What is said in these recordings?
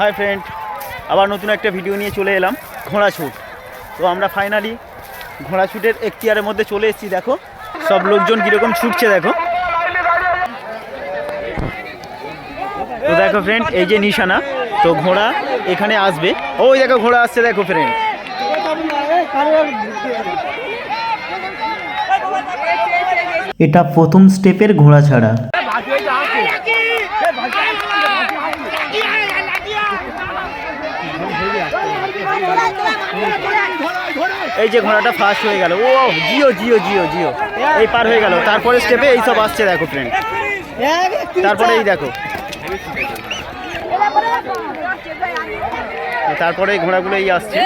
Hi friend, আবার নতুন একটা ভিডিও নিয়ে চলে এলাম ঘোড়া ছুট। তো আমরা ফাইনালি ঘোড়া ছুটের এখতিয়ারের মধ্যে চলে এসেছি। দেখো সব লোকজন কীরকম ছুটছে দেখো। তো দেখো ফ্রেন্ড, এই যে নিশানা, তো ঘোড়া এখানে আসবে। ওই দেখো ঘোড়া আসছে, দেখো ফ্রেন্ড। এটা প্রথম স্টেপের ঘোড়া ছাড়া। এই যে ঘোড়াটা ফার্স্ট হয়ে গেল। ও জিও জিও জিও জিও এই পার হয়ে গেল। তারপরে স্টেপে এই সব আসছে দেখো ফ্রেন্ড। তারপরে এই দেখো, তারপরে এই ঘোড়াগুলো এই আসছে।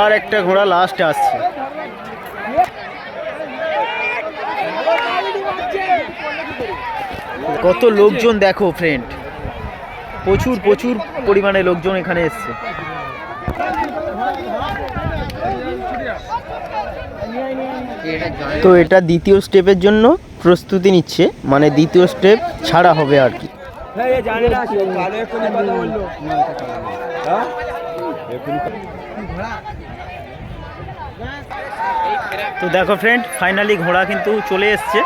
আর একটা ঘোড়া লাস্টে আসছে। কত লোকজন দেখো ফ্রেন্ড, প্রচুর প্রচুর পরিমাণে লোকজন এখানে এসছে। তো এটা দ্বিতীয় স্টেপের জন্য প্রস্তুতি নিচ্ছে, মানে দ্বিতীয় স্টেপ ছাড়া হবে আর কি। তো দেখো ফ্রেন্ড, ফাইনালি ঘোড়া কিন্তু চলে এসছে।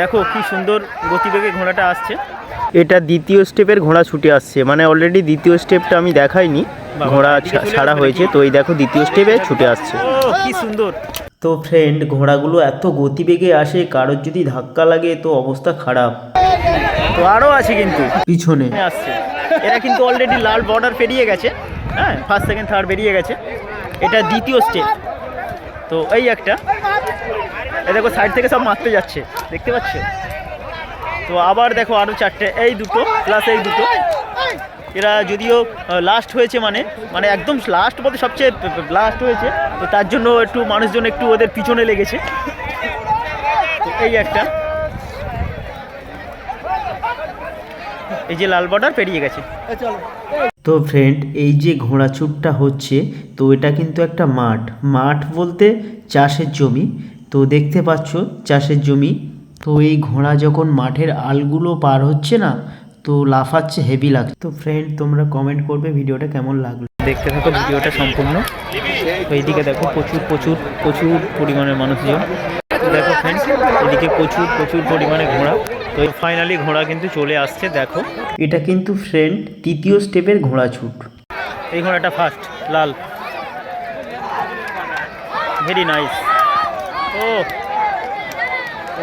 দেখো কি সুন্দর গতিবেগে ঘোড়াটা আসছে। এটা দ্বিতীয় স্টেপের ঘোড়া ছুটে আসছে, মানে অলরেডি দ্বিতীয় স্টেপটা আমি দেখাইনি, ঘোড়া ছাড়া হয়েছে। তো এই দেখো দ্বিতীয় স্টেপে ছুটে আসছে। কি সুন্দর। তো ফ্রেন্ড, ঘোড়াগুলো এত গতিবেগে আসে, কারোর যদি ধাক্কা লাগে তো অবস্থা খারাপ। তো আরও আছে কিন্তু পিছনে আসছে। এরা কিন্তু অলরেডি লাল বর্ডার পেরিয়ে গেছে। হ্যাঁ, ফার্স্ট সেকেন্ড থার্ড বেরিয়ে গেছে। এটা দ্বিতীয় স্টেপ। তো এই একটা, এই দেখো সাইড থেকে সব মারতে যাচ্ছে, দেখতে পাচ্ছ। তো আবার দেখো আরও চারটে, এই দুটো প্লাস এই দুটো। এরা যদিও লাস্ট হয়েছে, মানে একদম লাস্ট বলতে সবচেয়ে লাস্ট হয়েছে, তো তার জন্য একটু মানুষজন একটু ওদের পিছনে লেগেছে। এই একটা, এই যে লাল বর্ডার পেরিয়ে গেছে। তো ফ্রেন্ড, এই যে ঘোড়া ছুটটা হচ্ছে, তো এটা কিন্তু একটা মাঠ বলতে চাষের জমি। তো দেখতে পাচ্ছ চাষের জমি। তো এই ঘোড়া যখন মাঠের আলগুলো পার হচ্ছে না, তো লাফাচ্ছে, হেভি লাগছে। তো ফ্রেন্ড, তোমরা কমেন্ট করবে ভিডিওটা কেমন লাগলো। দেখতে থাকো ভিডিওটা সম্পূর্ণ। তো এইদিকে দেখো প্রচুর প্রচুর প্রচুর পরিমাণে মানুষজন। দেখো ফ্রেন্ড, এদিকে প্রচুর প্রচুর পরিমাণে ঘোড়া। তো ফাইনালি ঘোড়া কিন্তু চলে আসছে। দেখো এটা কিন্তু ফ্রেন্ড তৃতীয় স্টেপের ঘোড়া ছুট। এই ঘোড়াটা ফার্স্ট, লাল, ভেরি নাইস। ও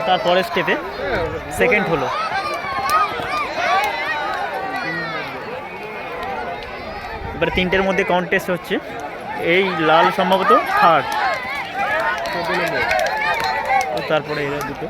তারপরের স্টেপে সেকেন্ড হলো। এবার তিনটের মধ্যে কন্টেস্ট হচ্ছে। এই লাল সম্ভবত থার্ড, তারপরে এরা দুটো।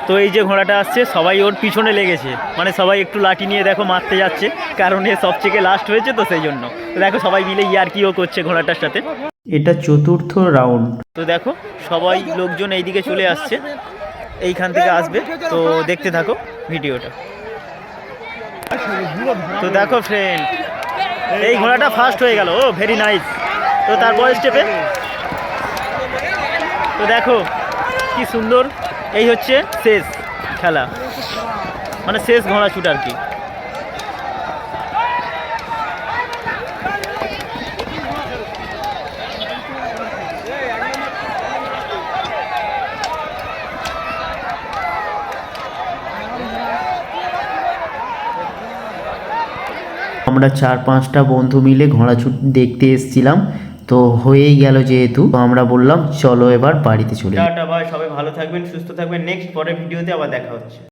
তো এই যে ঘোড়াটা আসছে, সবাই ওর পিছনে লেগেছে, মানে সবাই একটু লাঠি নিয়ে দেখো মারতে যাচ্ছে, কারণ এ সবথেকে লাস্ট হয়েছে, তো সেই জন্য। তো দেখো সবাই মিলে ইয়ার্কিও করছে ঘোড়াটার সাথে। এটা চতুর্থ রাউন্ড। তো দেখো সবাই লোকজন এইদিকে চলে আসছে, এইখান থেকে আসবে। তো দেখতে থাকো ভিডিওটা। তো দেখো ফ্রেন্ড, এই ঘোড়াটা ফার্স্ট হয়ে গেল। ও ভেরি নাইস। তো তারপর স্টেপে তো দেখো কি সুন্দর। এই হচ্ছে শেষ খেলা, মানে শেষ ঘোড়া ছুট আর কি। আমরা 4-5টা বন্ধু মিলে ঘোড়া ছুট দেখতে এসেছিলাম। তো হয়েই গেল যেহেতু, তো আমরা বললাম চলো এবার বাড়িতে চলে যাই। টাটা বাই, সবাই ভালো থাকবেন, সুস্থ থাকবেন। নেক্সট পরের ভিডিওতে আবার দেখা হচ্ছে।